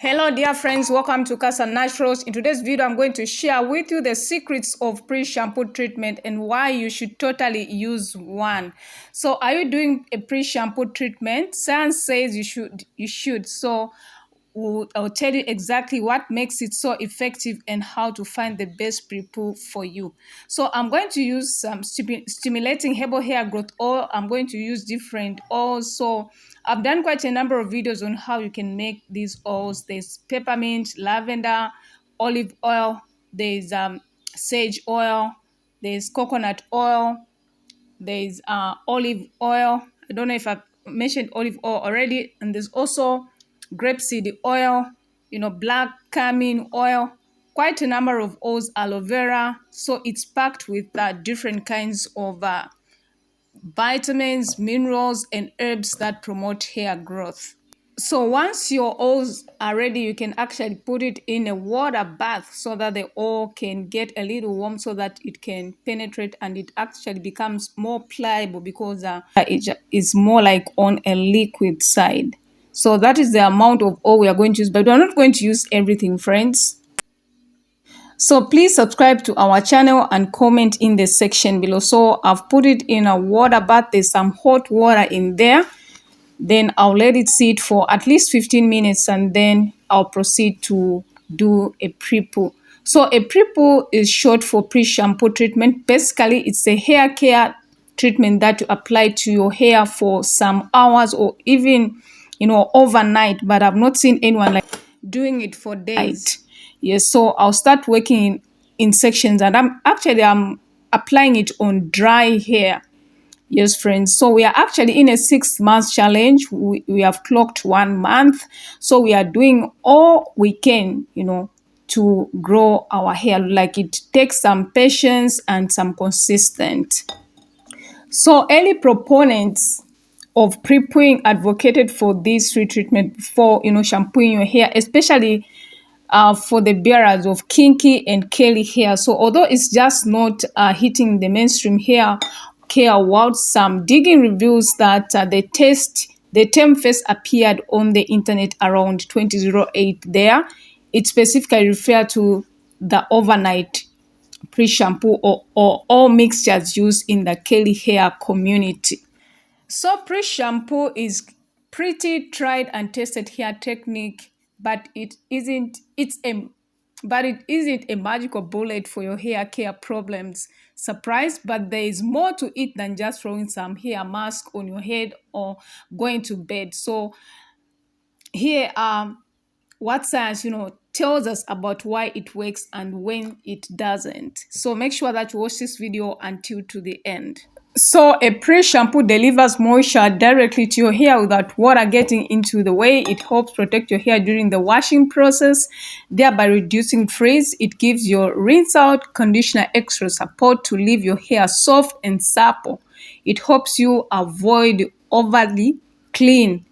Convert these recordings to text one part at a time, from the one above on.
Hello dear friends, welcome to Cassia Naturals. In today's video, I'm going to share with you the secrets of pre-shampoo treatment and why you should totally use one. So are you doing a pre-shampoo treatment? Science says you should. So I'll tell you exactly what makes it so effective and how to find the best pre-poo for you. So I'm going to use some stimulating herbal hair growth oil. I'm going to use different oils. So I've done quite a number of videos on how you can make these oils. There's peppermint, lavender, olive oil, there's sage oil, there's coconut oil, there's olive oil. I don't know if I've mentioned olive oil already. And there's also grapeseed oil, black cumin oil, quite a number of oils, aloe vera. So it's packed with different kinds of vitamins, minerals, and herbs that promote hair growth. So once your oils are ready, you can actually put it in a water bath so that the oil can get a little warm so that it can penetrate and it actually becomes more pliable because it is more like on a liquid side. So that is the amount of oil we are going to use, but we're not going to use everything, friends. So please subscribe to our channel and comment in the section below. So I've put it in a water bath. There's some hot water in there. Then I'll let it sit for at least 15 minutes and then I'll proceed to do a pre-poo. So a pre-poo is short for pre-shampoo treatment. Basically, it's a hair care treatment that you apply to your hair for some hours or even, overnight. But I've not seen anyone like doing it for days. Yes, so I'll start working in sections and I'm applying it on dry hair. Yes, friends. So we are actually in a 6 month challenge. We have clocked 1 month. So we are doing all we can, to grow our hair. Like it takes some patience and some consistent. So early proponents of pre-pooing advocated for this retreatment before, shampooing your hair, especially for the bearers of kinky and curly hair. So although it's just not hitting the mainstream hair care world, some digging reveals that the term first appeared on the internet around 2008 there. It specifically referred to the overnight pre-shampoo or all mixtures used in the curly hair community. So pre-shampoo is pretty tried and tested hair technique, but it isn't a magical bullet for your hair care problems. Surprise, but there is more to it than just throwing some hair mask on your head or going to bed. So here what science tells us about why it works and when it doesn't. So make sure that you watch this video until to the end. So a pre-shampoo delivers moisture directly to your hair without water getting into the way. It helps protect your hair during the washing process, thereby reducing frizz. It gives your rinse out conditioner extra support to leave your hair soft and supple. It helps you avoid overly clean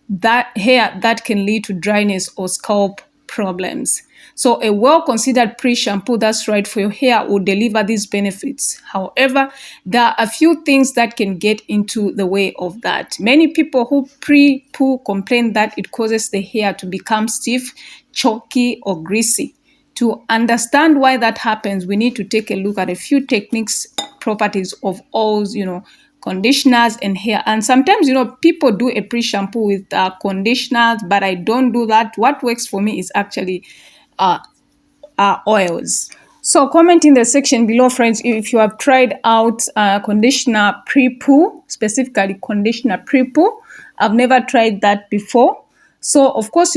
that hair that can lead to dryness or scalp problems. So a well-considered pre-shampoo that's right for your hair will deliver these benefits. However, there are a few things that can get into the way of that. Many people who pre-poo complain that it causes the hair to become stiff, chalky, or greasy. To understand why that happens, we need to take a look at a few techniques, properties of oils, conditioners and hair. And sometimes, people do a pre-shampoo with conditioners, but I don't do that. What works for me is actually oils. So comment in the section below, friends, if you have tried out conditioner pre-poo, specifically conditioner pre-poo. I've never tried that before. So of course,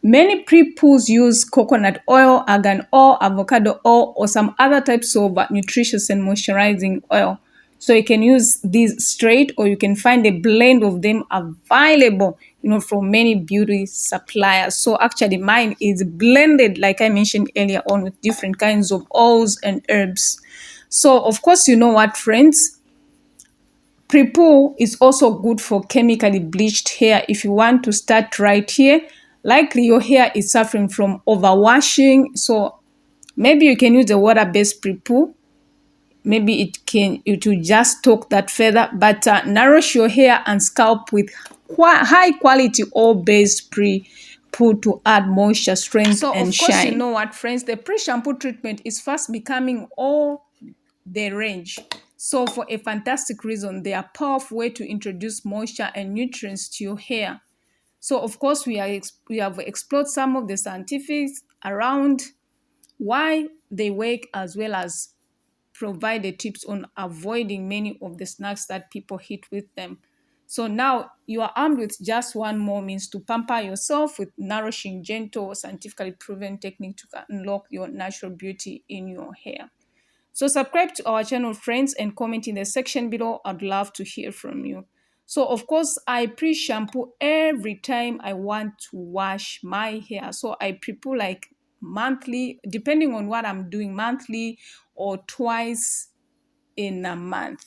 many pre-poos use coconut oil, argan oil, avocado oil, or some other types of nutritious and moisturizing oil. So you can use these straight or you can find a blend of them available, from many beauty suppliers. So actually mine is blended, like I mentioned earlier on, with different kinds of oils and herbs. So of course, you know what, friends? Pre-poo is also good for chemically bleached hair. If you want to start right here, likely your hair is suffering from overwashing. So maybe you can use a water-based pre-poo. Maybe it will just talk that further, but nourish your hair and scalp with high quality oil-based put to add moisture, strength, So and of course, you shine. know what, friends, the pre-shampoo treatment is fast becoming all the range. So for a fantastic reason, they are powerful way to introduce moisture and nutrients to your hair. So of course, we have explored some of the scientifics around why they work, as well as provide the tips on avoiding many of the snacks that people hit with them. So now you are armed with just one more means to pamper yourself with nourishing, gentle, scientifically proven technique to unlock your natural beauty in your hair. So subscribe to our channel, friends, and comment in the section below. I'd love to hear from you. So of course, I pre-shampoo every time I want to wash my hair. So I pre-poo like monthly, depending on what I'm doing, monthly or twice in a month.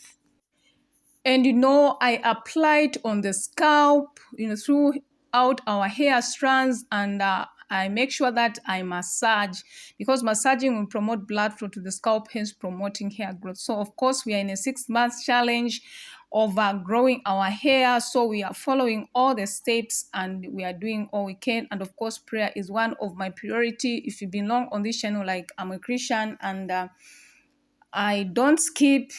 And I apply it on the scalp, throughout our hair strands, and I make sure that I massage, because massaging will promote blood flow to the scalp, hence promoting hair growth. So of course, we are in a 6 month challenge of growing our hair. So we are following all the steps and we are doing all we can. And of course, prayer is one of my priority. If you've been long on this channel, like, I'm a Christian, and I don't skip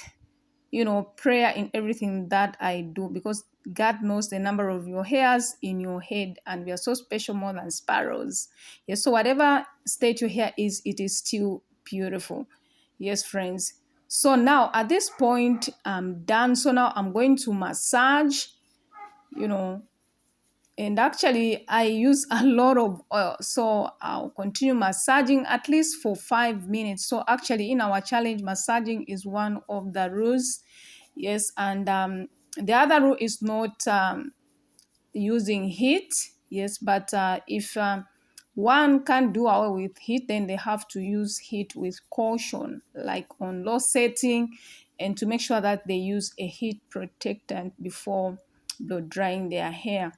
prayer in everything that I do, because God knows the number of your hairs in your head, and we are so special, more than sparrows. Yes, so whatever state your hair is, it is still beautiful. Yes, friends. So now at this point, I'm done. So now I'm going to massage, you know, and actually I use a lot of oil, so I'll continue massaging at least for 5 minutes. So actually, in our challenge, massaging is one of the rules. Yes, and the other rule is not using heat. Yes, but if one can't do away with heat, then they have to use heat with caution, like on low setting, and to make sure that they use a heat protectant before blow drying their hair.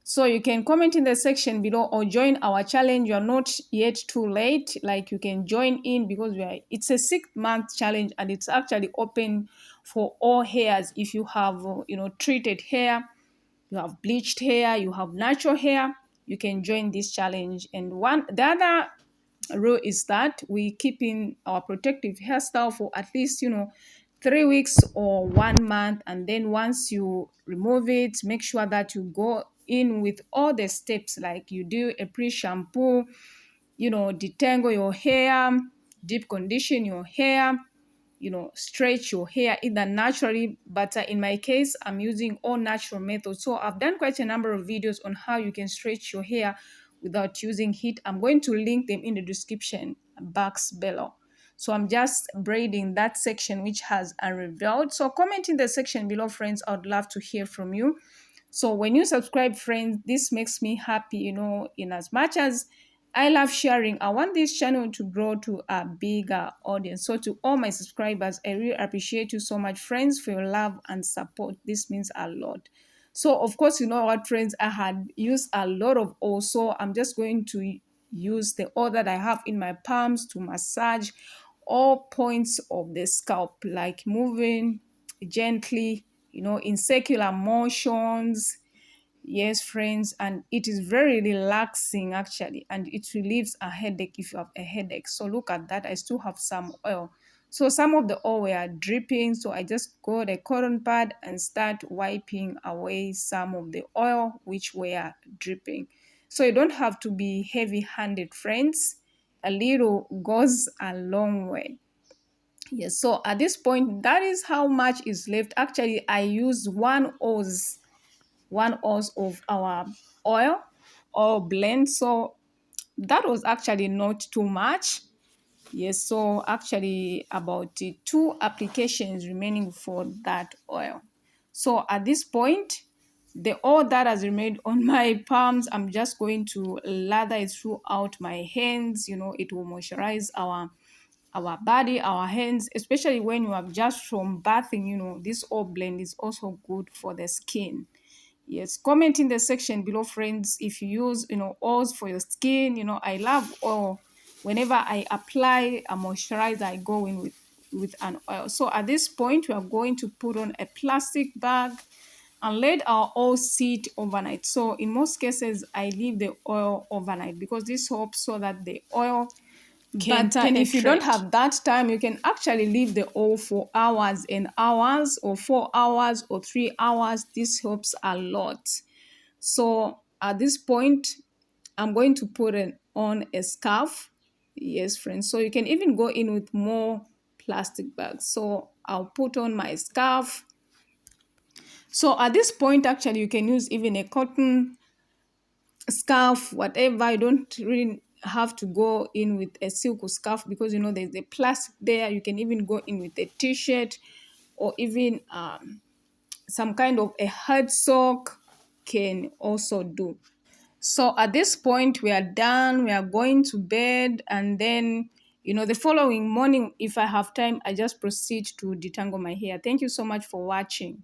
So you can comment in the section below or join our challenge. You are not yet too late. Like, you can join in, because it's a 6 month challenge, and it's actually open for all hairs. If you have treated hair, you have bleached hair, you have natural hair, you can join this challenge. And the other rule is that we keep in our protective hairstyle for at least 3 weeks or 1 month, and then once you remove it, make sure that you go in with all the steps, like you do a pre-shampoo, detangle your hair, deep condition your hair, stretch your hair either naturally, but in my case, I'm using all natural methods. So I've done quite a number of videos on how you can stretch your hair without using heat. I'm going to link them in the description box below. So I'm just braiding that section which has unrevealed. So comment in the section below, friends. I would love to hear from you. So when you subscribe, friends, this makes me happy, in as much as I love sharing. I want this channel to grow to a bigger audience. So to all my subscribers, I really appreciate you so much, friends, for your love and support. This means a lot. So of course, you know what, friends, I had used a lot of oil. So I'm just going to use the oil that I have in my palms to massage all points of the scalp, like moving gently, in circular motions. Yes, friends, and it is very relaxing actually, and it relieves a headache if you have a headache. So look at that, I still have some oil. So some of the oil were dripping, so I just got a cotton pad and start wiping away some of the oil which were dripping. So you don't have to be heavy-handed, friends. A little goes a long way. Yes, so at this point, that is how much is left. Actually, I used 1 ounce of our oil or blend, so that was actually not too much. Yes, so actually about 2 applications remaining for that oil. So at this point, the oil that has remained on my palms, I'm just going to lather it throughout my hands. It will moisturize our body, our hands, especially when you have just from bathing. This oil blend is also good for the skin. Yes, comment in the section below, friends, if you use, oils for your skin. I love oil. Whenever I apply a moisturizer, I go in with an oil. So at this point, we are going to put on a plastic bag and let our oil sit overnight. So in most cases, I leave the oil overnight because this helps so that the oil can But if you don't penetrate. have that time, you can actually leave the oil for hours and hours, or 4 hours or 3 hours. This helps a lot. So at this point, I'm going to put on a scarf. Yes, friends. So you can even go in with more plastic bags. So I'll put on my scarf. So at this point, actually, you can use even a cotton scarf, whatever. You don't really have to go in with a silk scarf because there's a plastic there. You can even go in with a t-shirt, or even some kind of a hard sock can also do. So at this point, we are done. We are going to bed, and then the following morning, if I have time, I just proceed to detangle my hair. Thank you so much for watching.